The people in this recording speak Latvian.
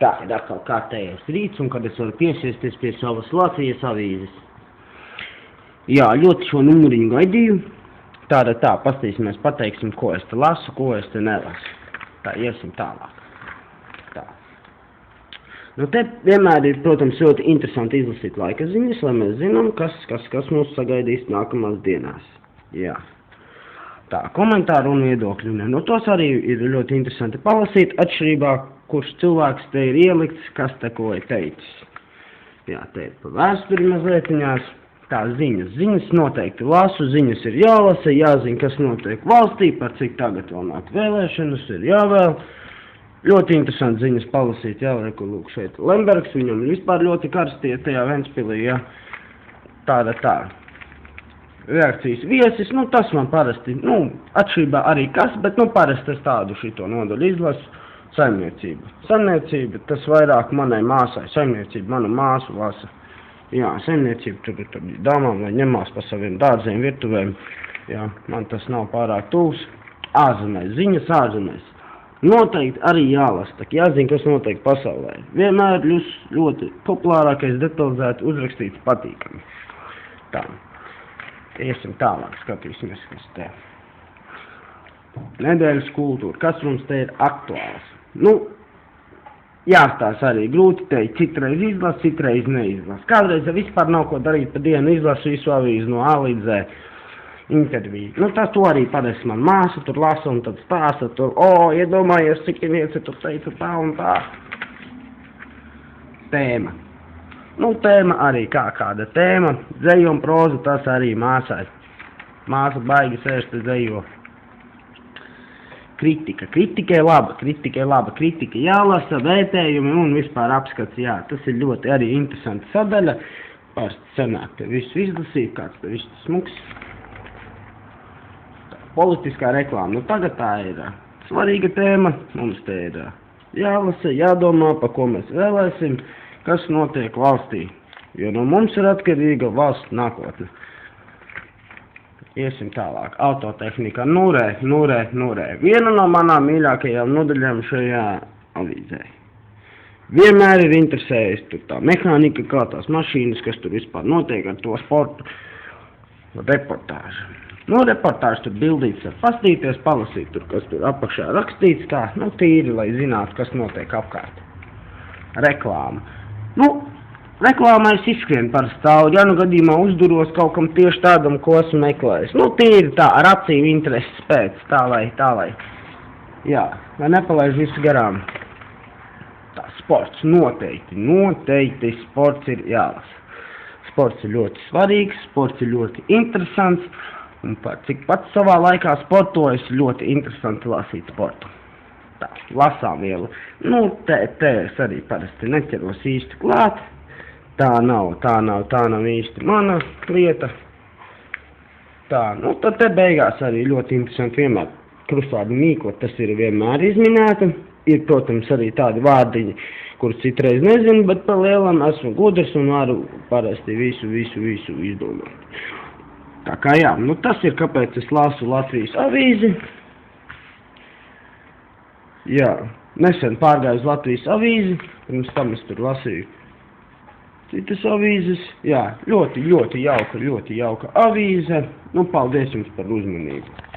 Tā ir atkal kārtējais rīts, un kad es varu piesiesties pie savas Latvijas avīzes. Jā, ļoti šo numuriņu gaidīju. Tātad tā, pastīsimies, pateiksim, ko es te lasu, ko es te nelasu. Tā, iesim tālāk. Tā. Nu, te vienmēr ir, protams, ļoti interesanti izlasīt laika ziņas, lai mēs zinām, kas mūs sagaidīs nākamās dienās. Jā. Tā, komentāru un viedokļu. Nu, tos arī ir ļoti interesanti palasīt, atšķirībā, kurš cilvēks te ir ielikts, kas te ko ir teicis. Jā, te ir pa vēsturi mazlietiņās. Tā, ziņas noteikti lasu, ziņas ir jālasa, jāzina, kas notiek valstī, par cik tagad vēl nāk vēlēšanas, ir jāvēl. Ļoti interesanti ziņas palasīt, jā, lūk šeit Lembergs, viņam vispār ļoti karstie tajā Ventspilī, jā. Tāda tā. Reakcijas viesis, nu tas man parasti, nu, atšķirībā arī kas, bet, nu, parasti es tādu šito nodaļu izlasu. Saimniecība. Saimniecība, tas vairāk manai māsai, saimniecība, mana māsu lasa. Jā, saimniecība, tur dāmām, lai ņemās pa saviem dārziem, virtuvēm. Jā, man tas nav pārāk tūs. Ārzemēs, ziņas ārzemēs. Noteikti arī jālasa, tā jāzina, kas notiek pasaulē. Vienmēr ļoti populārākais, detalizēti uzrakstīts, patīkami. Tā. Iesim tālāk, skatīsimies, kas te. Nedēļas kultūra. Kas mums te ir aktuāls? Nu, jāstāsta arī grūti teikt, citreiz izlas, citreiz neizlas. Kādreiz vispār nav ko darīt pa dienu, izlasu visu avīzi no A līdz Z interviju. Nu, tas to arī parasti man māsa tur lasa un tad stāsta tur, iedomājies, cik viens tur teica tā un tā. Tēma. Nu, tēma arī kāda tēma. Dzeju un prozu tas arī māsai. Māsa baigi sēž te dzejo. Kritika. Kritika ir laba, kritika jālasa, vērtējumi un vispār apskats, jā. Tas ir ļoti arī interesanti sadaļa. Parasti sanāk te visu izlasīt, kāds te viss smuks. Politiskā reklāma. Nu, tagad tā ir svarīga tēma. Mums te ir jālasa, jādomā, pa ko mēs vēlēsim, kas notiek valstī. Jo no mums ir atkarīga valsts nākotne. Iesim tālāk. Autotehnika. Nurē. Viena no manām mīļākajām nodaļām šajā avīzē. Vienmēr ir interesējis tur tā mehānika, kā tās mašīnas, kas tur vispār notiek ar to sportu. Reportāžu. Nu, reportāžu tur bildīts var pastīties, palasīt tur, kas tur apakšā rakstīts, tā, nu, tīri, lai zinātu, kas notiek apkārt. Reklāma. Nu, reklāmais izskrien par stāvu, ja nu gadījumā uzduros kaut kam tieši tādam, ko esmu meklējis. Nu, tīri tā, ar acīm intereses pēc, tā lai. Jā, lai nepalaiž visu garām. Tā, sports noteikti sports ir jālasa. Sports ir ļoti svarīgs, sports ir ļoti interesants, un cik pats savā laikā sportojas, ļoti interesanti lasīt sportu. Tā, lasām vielu. Nu, te es arī parasti neķeros īsti klāt. Tā nav īsti mana lieta. Tā, nu, tad te beigās arī ļoti interesanti vienmēr krustvārdu mīkla, tas ir vienmēr izminēta. Ir, protams, arī tādi vārdiņi, kurus citreiz nezinu, bet pa lielam esmu gudrs un varu parasti visu izdomāt. Tā kā jā, nu tas ir, kāpēc es lasu Latvijas avīzi. Jā, nesen pārgāju uz Latvijas avīzi, pirms tam es tur lasīju citas avīzes. Jā, ļoti jauka avīze. Nu, paldies jums par uzmanību.